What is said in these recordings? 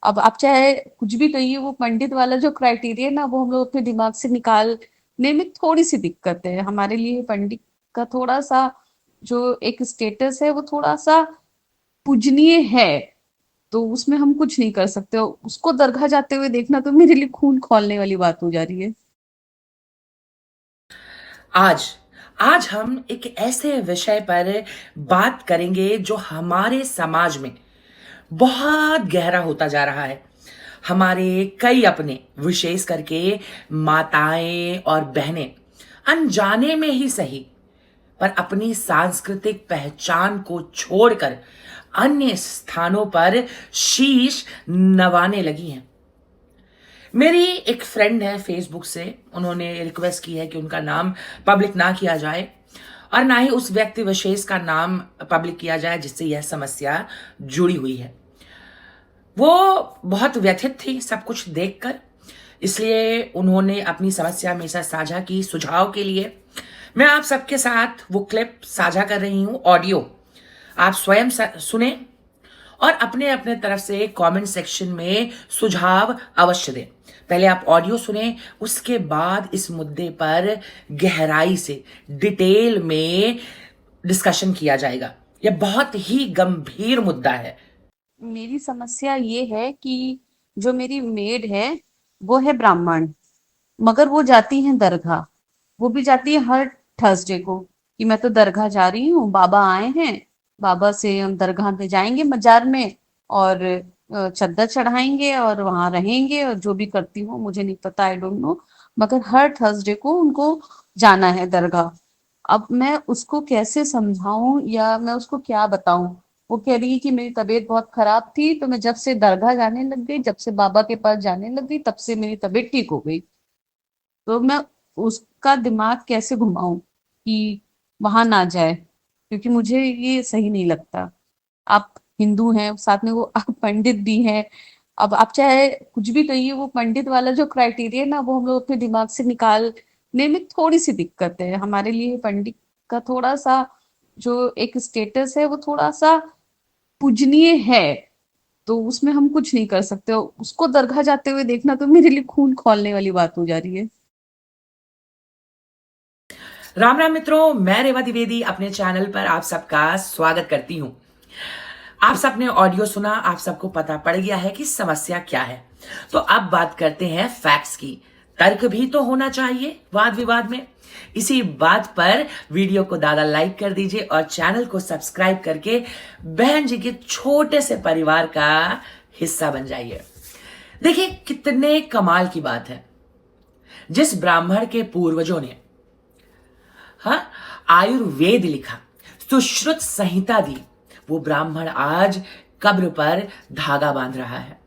अब आप चाहे कुछ भी कहिए, वो पंडित वाला जो क्राइटेरिया ना, वो हम लोग अपने दिमाग से निकालने में थोड़ी सी दिक्कत है। हमारे लिए पंडित का थोड़ा सा जो एक स्टेटस है, वो थोड़ा सा पूजनीय है। तो उसमें हम कुछ नहीं कर सकते। उसको दरगाह जाते हुए देखना तो मेरे लिए खून खौलने वाली बात हो जा रही है। आज आज हम एक ऐसे विषय पर बात करेंगे जो हमारे समाज में बहुत गहरा होता जा रहा है। हमारे कई अपने, विशेष करके माताएं और बहनें, अनजाने में ही सही, पर अपनी सांस्कृतिक पहचान को छोड़कर अन्य स्थानों पर शीश नवाने लगी हैं। मेरी एक फ्रेंड है फेसबुक से, उन्होंने रिक्वेस्ट की है कि उनका नाम पब्लिक ना किया जाए और ना ही उस व्यक्ति विशेष का नाम पब्लिक किया जाए जिससे यह समस्या जुड़ी हुई है। वो बहुत व्यथित थी सब कुछ देखकर, इसलिए उन्होंने अपनी समस्या मेरे साथ साझा की। सुझाव के लिए मैं आप सबके साथ वो क्लिप साझा कर रही हूं, ऑडियो। आप स्वयं सुने और अपने अपने तरफ से कमेंट सेक्शन में सुझाव अवश्य दें। पहले आप ऑडियो सुने, उसके बाद इस मुद्दे पर गहराई से, डिटेल में डिस्कशन किया जाएगा। यह बहुत ही गंभीर मुद्दा है। मेरी समस्या ये है कि जो मेरी मेड है, वो है ब्राह्मण, मगर वो जाती है दरगाह। वो भी जाती है हर थर्सडे को, कि मैं तो दरगाह जा रही हूँ, बाबा आए हैं, बाबा से हम दरगाह पे जाएंगे मजार में, और चद्दर चढ़ाएंगे और वहां रहेंगे, और जो भी करती हूँ मुझे नहीं पता, आई डोंट नो। मगर हर थर्सडे को उनको जाना है दरगाह। अब मैं उसको कैसे समझाऊं या मैं उसको क्या बताऊं? वो कह रही है कि मेरी तबीयत बहुत खराब थी, तो मैं जब से दरगाह जाने लग गई, जब से बाबा के पास जाने लग गई, तब से मेरी तबीयत ठीक हो गई। तो मैं उसका दिमाग कैसे घुमाऊं कि वहां ना जाए, क्योंकि मुझे ये सही नहीं लगता। आप हिंदू हैं, साथ में वो आप पंडित भी हैं। अब आप चाहे कुछ भी कहिए, वो पंडित वाला जो क्राइटेरिया ना, वो हम लोग अपने दिमाग से निकालने में थोड़ी सी दिक्कत है। हमारे लिए पंडित का थोड़ा सा जो एक स्टेटस है, वो थोड़ा सा पूजनीय है। तो उसमें हम कुछ नहीं कर सकते। उसको दरगाह जाते हुए देखना तो मेरे लिए खून खौलने वाली बात हो जा रही है। राम राम मित्रों, मैं रेवा द्विवेदी अपने चैनल पर आप सबका स्वागत करती हूं। आप सबने ऑडियो सुना, आप सबको पता पड़ गया है कि समस्या क्या है। तो अब बात करते हैं फैक्ट्स की। तर्क भी तो होना चाहिए वाद विवाद में। इसी बात पर वीडियो को दादा लाइक कर दीजिए और चैनल को सब्सक्राइब करके बहन जी के छोटे से परिवार का हिस्सा बन जाइए। देखिए कितने कमाल की बात है। जिस ब्राह्मण के पूर्वजों ने, हाँ, आयुर्वेद लिखा, सुश्रुत संहिता दी, वो ब्राह्मण आज कब्र पर धागा बांध रहा है।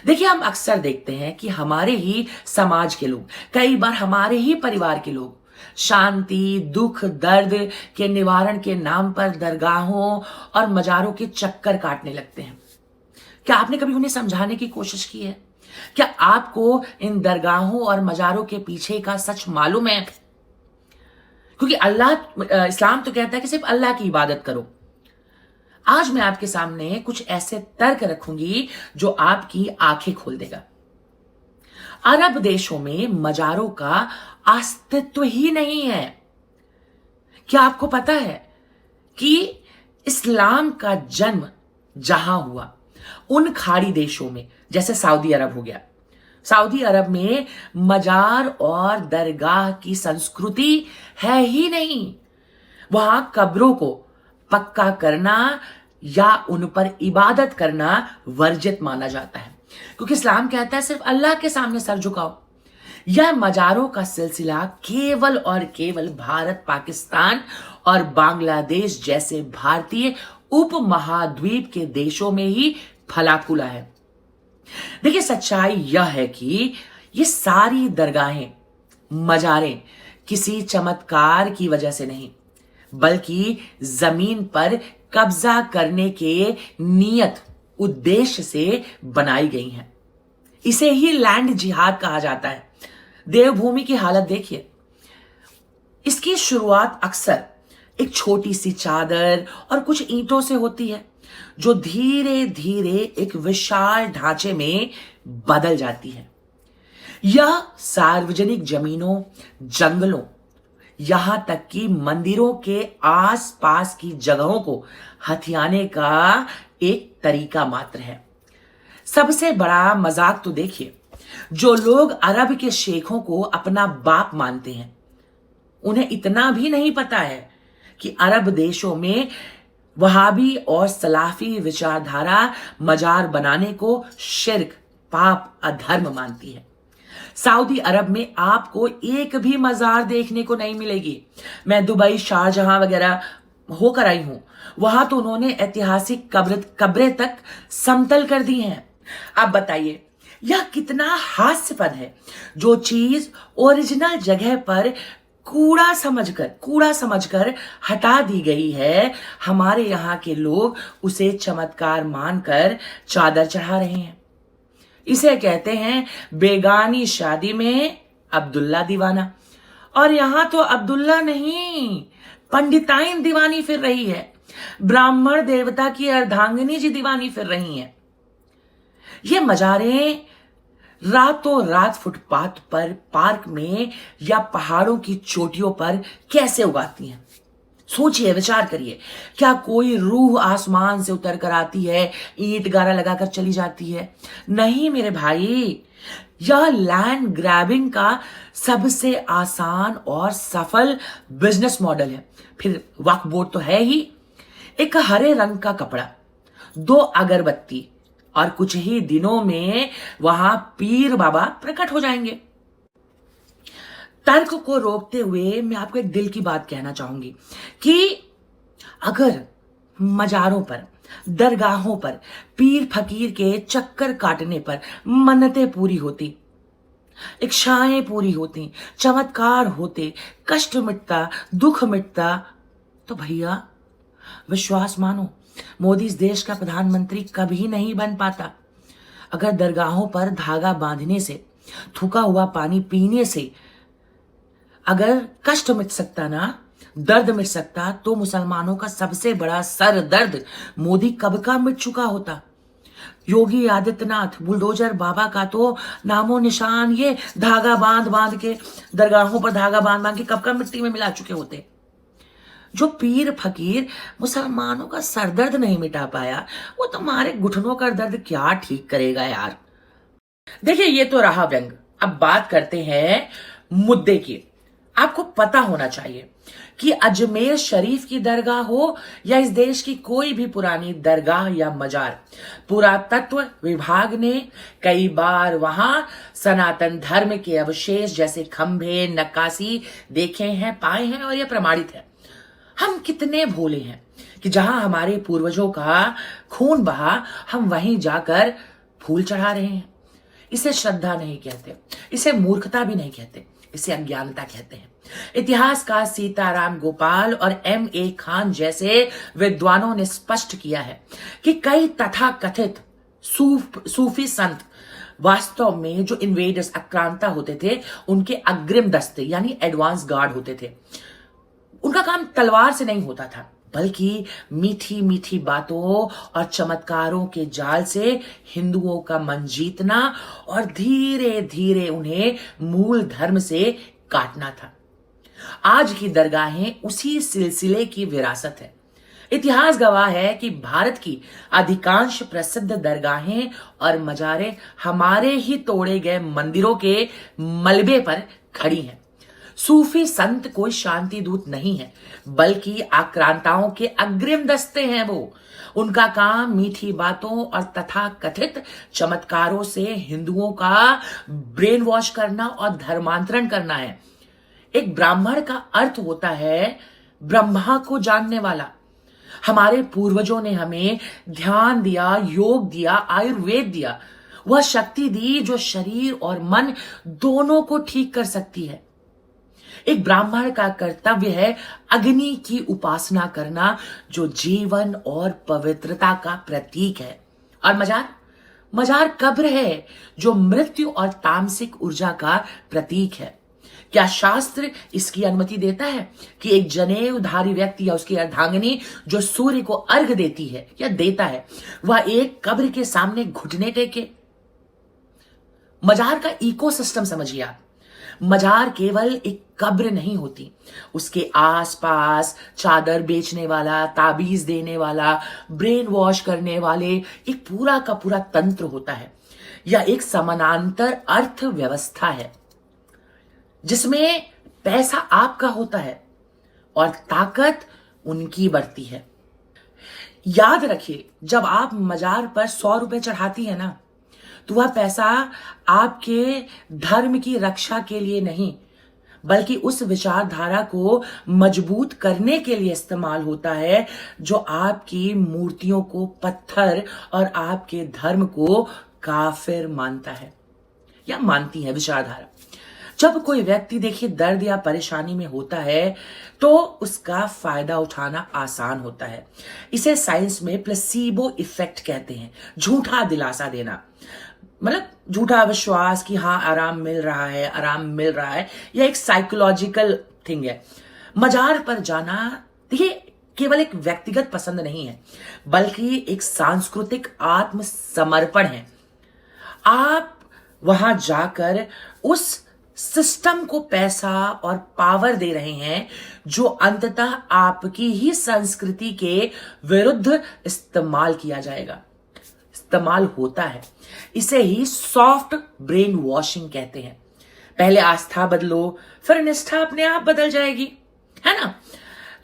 देखिए हम अक्सर देखते हैं कि हमारे ही समाज के लोग, कई बार हमारे ही परिवार के लोग शांति, दुख, दर्द के निवारण के नाम पर दरगाहों और मजारों के चक्कर काटने लगते हैं। क्या आपने कभी उन्हें समझाने की कोशिश की है? क्या आपको इन दरगाहों और मजारों के पीछे का सच मालूम है? क्योंकि इस्लाम तो कहता है कि सिर्फ अल्लाह की इबादत करो। आज मैं आपके सामने कुछ ऐसे तर्क रखूंगी जो आपकी आंखें खोल देगा। अरब देशों में मजारों का अस्तित्व ही नहीं है। क्या आपको पता है कि इस्लाम का जन्म जहां हुआ, उन खाड़ी देशों में, जैसे सऊदी अरब हो गया, सऊदी अरब में मजार और दरगाह की संस्कृति है ही नहीं। वहां कब्रों को पक्का करना या उन पर इबादत करना वर्जित माना जाता है, क्योंकि इस्लाम कहता है सिर्फ अल्लाह के सामने सर झुकाओ। यह मजारों का सिलसिला केवल और केवल भारत, पाकिस्तान और बांग्लादेश जैसे भारतीय उपमहाद्वीप के देशों में ही फला फूला है। देखिए सच्चाई यह है कि ये सारी दरगाहें, मजारें किसी चमत्कार की वजह से नहीं, बल्कि जमीन पर कब्जा करने के नियत उद्देश्य से बनाई गई हैं। इसे ही लैंड जिहाद कहा जाता है। देवभूमि की हालत देखिए। इसकी शुरुआत अक्सर एक छोटी सी चादर और कुछ ईंटों से होती है, जो धीरे धीरे एक विशाल ढांचे में बदल जाती है। यह सार्वजनिक जमीनों, जंगलों, यहां तक कि मंदिरों के आसपास की जगहों को हथियाने का एक तरीका मात्र है। सबसे बड़ा मजाक तो देखिए, जो लोग अरब के शेखों को अपना बाप मानते हैं, उन्हें इतना भी नहीं पता है कि अरब देशों में वहाबी और सलाफी विचारधारा मजार बनाने को शिर्क, पाप, अधर्म मानती है। सऊदी अरब में आपको एक भी मजार देखने को नहीं मिलेगी। मैं दुबई, शारजहां वगैरह होकर आई हूं, वहां तो उन्होंने ऐतिहासिक कब्रें तक समतल कर दी हैं। आप बताइए, यह कितना हास्यपद है। जो चीज ओरिजिनल जगह पर कूड़ा समझकर हटा दी गई है, हमारे यहाँ के लोग उसे चमत्कार मानकर चादर चढ़ा रहे हैं। इसे कहते हैं बेगानी शादी में अब्दुल्ला दीवाना। और यहां तो अब्दुल्ला नहीं, पंडिताइन दीवानी फिर रही है। ब्राह्मण देवता की अर्धांगिनी जी दीवानी फिर रही हैं। ये मजारें रातों रात फुटपाथ पर, पार्क में या पहाड़ों की चोटियों पर कैसे उगाती हैं? सोचिए, विचार करिए। क्या कोई रूह आसमान से उतर कर आती है, ईंट गारा लगाकर चली जाती है? नहीं मेरे भाई, यह लैंड ग्रैबिंग का सबसे आसान और सफल बिजनेस मॉडल है। फिर वक्फ बोर्ड तो है ही। एक हरे रंग का कपड़ा, 2 अगरबत्ती और कुछ ही दिनों में वहां पीर बाबा प्रकट हो जाएंगे। तर्क को रोकते हुए मैं आपको एक दिल की बात कहना चाहूंगी कि अगर मजारों पर, दरगाहों पर पीर फकीर के चक्कर काटने पर मन्नतें पूरी होती, इच्छाएं पूरी होती, चमत्कार होते, कष्ट मिटता, दुख मिटता, तो भैया विश्वास मानो, मोदी इस देश का प्रधानमंत्री कभी नहीं बन पाता। अगर दरगाहों पर धागा बांधने से, थूका हुआ पानी पीने से अगर कष्ट मिट सकता ना, दर्द मिट सकता, तो मुसलमानों का सबसे बड़ा सर दर्द मोदी कब का मिट चुका होता। योगी आदित्यनाथ, बुलडोजर बाबा का तो नामो निशान ये धागा बांध के, दरगाहों पर धागा बांध के कब का मिट्टी में मिला चुके होते। जो पीर फकीर मुसलमानों का सरदर्द नहीं मिटा पाया, वो तुम्हारे घुटनों का दर्द क्या ठीक करेगा यार। देखिए, ये तो रहा व्यंग। अब बात करते हैं मुद्दे की। आपको पता होना चाहिए कि अजमेर शरीफ की दरगाह हो या इस देश की कोई भी पुरानी दरगाह या मजार, पुरातत्व विभाग ने कई बार वहां सनातन धर्म के अवशेष जैसे खंभे, नक्काशी देखे हैं, पाए हैं, और यह प्रमाणित है। हम कितने भोले हैं कि जहां हमारे पूर्वजों का खून बहा, हम वहीं जाकर फूल चढ़ा रहे हैं। इसे श्रद्धा नहीं कहते, इसे मूर्खता भी नहीं कहते, इसे अज्ञानता कहते हैं। इतिहासकार सीताराम गोपाल और M.A. खान जैसे विद्वानों ने स्पष्ट किया है कि कई तथाकथित सूफी संत वास्तव में जो इन्वेडर्स, आक्रांता होते थे, उनके अग्रिम दस्ते यानी एडवांस गार्ड होते थे। उनका काम तलवार से नहीं होता था, बल्कि मीठी मीठी बातों और चमत्कारों के जाल से हिंदुओं का मन जीतना और धीरे धीरे उन्हें मूल धर्म से काटना था। आज की दरगाहें उसी सिलसिले की विरासत है। इतिहास गवाह है कि भारत की अधिकांश प्रसिद्ध दरगाहें और मजारें हमारे ही तोड़े गए मंदिरों के मलबे पर खड़ी हैं। सूफी संत कोई शांति दूत नहीं है, बल्कि आक्रांताओं के अग्रिम दस्ते हैं। वो, उनका काम मीठी बातों और तथाकथित चमत्कारों से हिंदुओं का ब्रेन वॉश करना और धर्मांतरण करना है। एक ब्राह्मण का अर्थ होता है ब्रह्मा को जानने वाला। हमारे पूर्वजों ने हमें ध्यान दिया, योग दिया, आयुर्वेद दिया, वह शक्ति दी जो शरीर और मन दोनों को ठीक कर सकती है। एक ब्राह्मण का कर्तव्य है अग्नि की उपासना करना, जो जीवन और पवित्रता का प्रतीक है। और मजार कब्र है, जो मृत्यु और तामसिक ऊर्जा का प्रतीक है। क्या शास्त्र इसकी अनुमति देता है कि एक जनेऊधारी व्यक्ति या उसकी अर्धांगिनी जो सूर्य को अर्घ देती है या देता है, वह एक कब्र के सामने घुटने टेके? मजार का इकोसिस्टम समझिए आप। मजार केवल एक कब्र नहीं होती, उसके आसपास चादर बेचने वाला, ताबीज देने वाला, ब्रेन वॉश करने वाले एक पूरा का पूरा तंत्र होता है, या एक समानांतर अर्थव्यवस्था है जिसमें पैसा आपका होता है और ताकत उनकी बढ़ती है। याद रखिए, जब आप मजार पर 100 रुपए चढ़ाती है ना, तो वह पैसा आपके धर्म की रक्षा के लिए नहीं, बल्कि उस विचारधारा को मजबूत करने के लिए इस्तेमाल होता है जो आपकी मूर्तियों को पत्थर और आपके धर्म को काफिर मानता है या मानती है विचारधारा। जब कोई व्यक्ति देखिए दर्द या परेशानी में होता है तो उसका फायदा उठाना आसान होता है। इसे साइंस में प्लेसीबो इफेक्ट कहते हैं, झूठा दिलासा देना, मतलब झूठा विश्वास कि हाँ आराम मिल रहा है, आराम मिल रहा है। यह एक साइकोलॉजिकल थिंग है। मजार पर जाना देखिए केवल एक व्यक्तिगत पसंद नहीं है, बल्कि एक सांस्कृतिक आत्मसमर्पण है। आप वहां जाकर उस सिस्टम को पैसा और पावर दे रहे हैं जो अंततः आपकी ही संस्कृति के विरुद्ध इस्तेमाल किया जाएगा, इस्तेमाल होता है। इसे ही सॉफ्ट ब्रेन वॉशिंग कहते हैं। पहले आस्था बदलो, फिर निष्ठा अपने आप बदल जाएगी, है ना।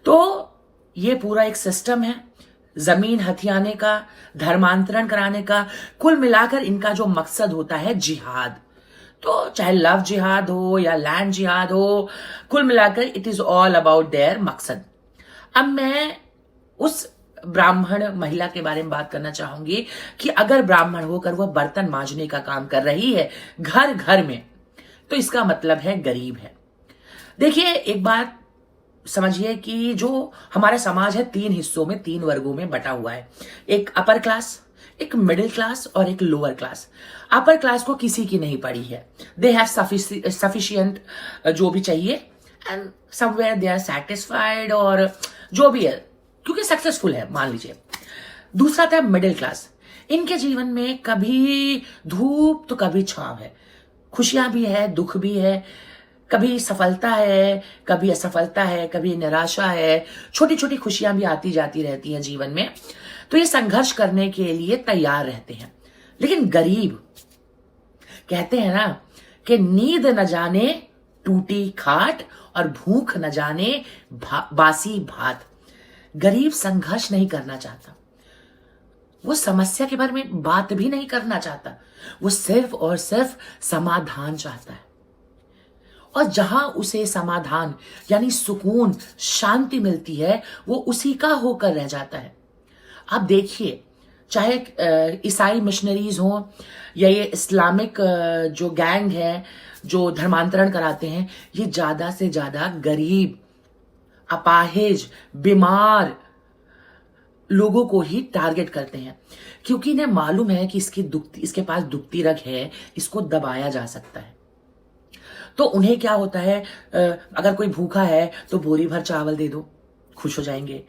तो ये पूरा एक सिस्टम है, जमीन हथियाने का, धर्मांतरण कराने का। कुल मिलाकर इनका जो मकसद होता है जिहाद, तो चाहे लव जिहाद हो या लैंड जिहाद हो, कुल मिलाकर it is all about their मकसद। अब मैं उस ब्राह्मण महिला के बारे में बात करना चाहूंगी कि अगर ब्राह्मण होकर वह बर्तन मांजने का काम कर रही है घर घर में, तो इसका मतलब है गरीब है। देखिए एक बात समझिए कि जो हमारा समाज है 3 हिस्सों में, 3 वर्गों में बटा हुआ है। एक अपर क्लास, एक मिडिल क्लास और एक लोअर क्लास। अपर क्लास को किसी की नहीं पड़ी है, दे हैव सफिशिएंट जो भी चाहिए and somewhere they are satisfied और जो भी है, क्योंकि सक्सेसफुल है मान लीजिए। दूसरा था मिडिल क्लास। इनके जीवन में कभी धूप तो कभी छांव है, खुशियां भी है, दुख भी है, कभी सफलता है, कभी असफलता है, कभी निराशा है, छोटी छोटी खुशियां भी आती जाती रहती हैं जीवन में। तो ये संघर्ष करने के लिए तैयार रहते हैं। लेकिन गरीब, कहते हैं ना कि नींद न जाने टूटी खाट और भूख न जाने बासी भात। गरीब संघर्ष नहीं करना चाहता, वो समस्या के बारे में बात भी नहीं करना चाहता, वो सिर्फ और सिर्फ समाधान चाहता है। और जहां उसे समाधान यानी सुकून, शांति मिलती है, वो उसी का होकर रह जाता है। आप देखिए, चाहे ईसाई मिशनरीज हो या ये इस्लामिक जो गैंग है जो धर्मांतरण कराते हैं, ये ज्यादा से ज्यादा गरीब, अपाहिज, बीमार लोगों को ही टारगेट करते हैं, क्योंकि इन्हें मालूम है कि इसके पास दुखती रग है, इसको दबाया जा सकता है। तो उन्हें क्या होता है, अगर कोई भूखा है तो बोरी भर चावल दे दो, खुश हो जाएंगे,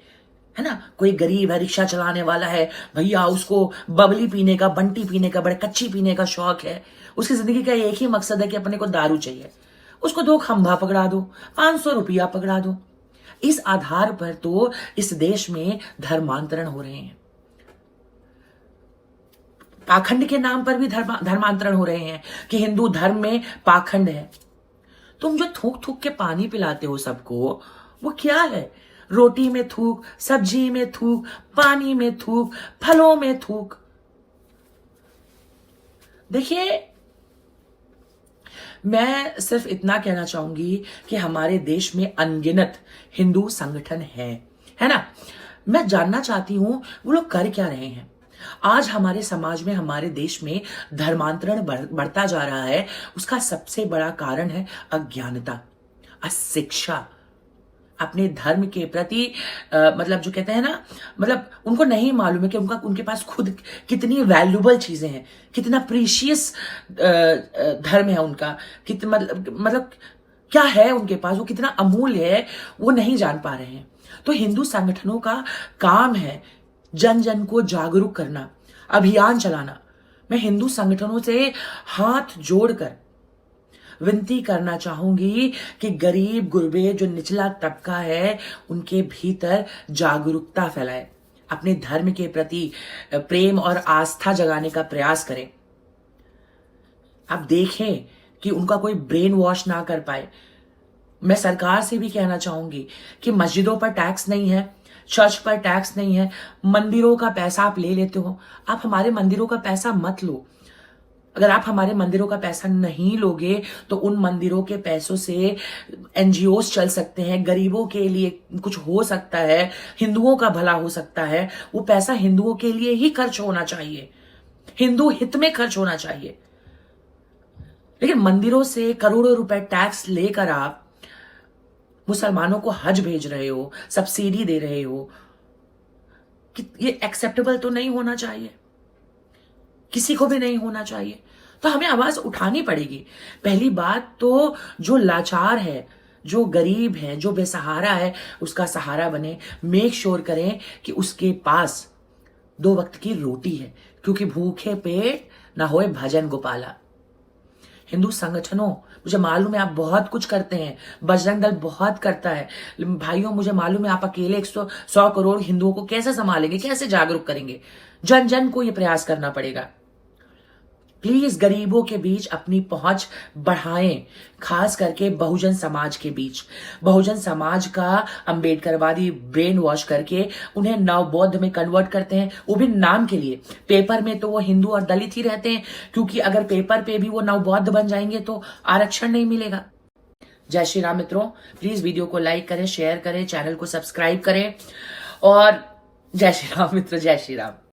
है ना। कोई गरीब है, रिक्शा चलाने वाला है, भैया उसको बबली पीने का, बंटी पीने का, बड़े कच्ची पीने का शौक है, उसकी जिंदगी का एक ही मकसद है कि अपने को दारू चाहिए, उसको 2 खंभा पकड़ा दो, 500 रुपया पकड़ा दो। इस आधार पर तो इस देश में धर्मांतरण हो रहे हैं, पाखंड के नाम पर भी धर्मांतरण हो रहे हैं कि हिंदू धर्म में पाखंड है। तुम जो थूक थूक के पानी पिलाते हो सबको, वो क्या है? रोटी में थूक, सब्जी में थूक, पानी में थूक, फलों में थूक। देखिए, मैं सिर्फ इतना कहना चाहूंगी कि हमारे देश में अनगिनत हिंदू संगठन है ना। मैं जानना चाहती हूं वो लोग कर क्या रहे हैं। आज हमारे समाज में, हमारे देश में धर्मांतरण बढ़ता जा रहा है। उसका सबसे बड़ा कारण है अज्ञानता, अशिक्षा, अपने धर्म के प्रति मतलब जो कहते हैं ना, मतलब उनको नहीं मालूम है कि उनके पास खुद कितनी वैल्यूबल चीजें हैं, कितना प्रीशियस धर्म है उनका, मतलब क्या है उनके पास, वो कितना अमूल्य है, वो नहीं जान पा रहे हैं। तो हिंदू संगठनों का काम है जन जन को जागरूक करना, अभियान चलाना। मैं हिंदू संगठनों से हाथ जोड़कर विनती करना चाहूंगी कि गरीब गुरबे जो निचला तबका है उनके भीतर जागरूकता फैलाए, अपने धर्म के प्रति प्रेम और आस्था जगाने का प्रयास करें। आप देखें कि उनका कोई ब्रेन वॉश ना कर पाए। मैं सरकार से भी कहना चाहूंगी कि मस्जिदों पर टैक्स नहीं है, चर्च पर टैक्स नहीं है, मंदिरों का पैसा आप ले लेते हो, आप हमारे मंदिरों का पैसा मत लो। अगर आप हमारे मंदिरों का पैसा नहीं लोगे तो उन मंदिरों के पैसों से एनजीओस चल सकते हैं, गरीबों के लिए कुछ हो सकता है, हिंदुओं का भला हो सकता है। वो पैसा हिंदुओं के लिए ही खर्च होना चाहिए, हिंदू हित में खर्च होना चाहिए। लेकिन मंदिरों से करोड़ों रुपए टैक्स लेकर आप मुसलमानों को हज भेज रहे हो, सब्सिडी दे रहे हो, कि ये एक्सेप्टेबल तो नहीं होना चाहिए, किसी को भी नहीं होना चाहिए। तो हमें आवाज उठानी पड़ेगी। पहली बात तो जो लाचार है, जो गरीब है, जो बेसहारा है, उसका सहारा बने। मेक श्योर करें कि उसके पास 2 वक्त की रोटी है, क्योंकि भूखे पेट ना होए भजन गोपाला। हिंदू संगठनों, मुझे मालूम है आप बहुत कुछ करते हैं, बजरंग दल बहुत करता है। भाइयों, मुझे मालूम है आप अकेले 100 करोड़ हिंदुओं को कैसे संभालेंगे, कैसे जागरूक करेंगे। जन जन को यह प्रयास करना पड़ेगा। प्लीज गरीबों के बीच अपनी पहुंच बढ़ाएं, खास करके बहुजन समाज के बीच। बहुजन समाज का अंबेडकरवादी ब्रेन वॉश करके उन्हें नवबौद्ध में कन्वर्ट करते हैं, वो भी नाम के लिए। पेपर में तो वो हिंदू और दलित ही रहते हैं, क्योंकि अगर पेपर पे भी वो नवबौद्ध बन जाएंगे तो आरक्षण नहीं मिलेगा। जय श्री राम मित्रों, प्लीज वीडियो को लाइक करें, शेयर करें, चैनल को सब्सक्राइब करें और जय श्री राम मित्रों, जय श्री राम।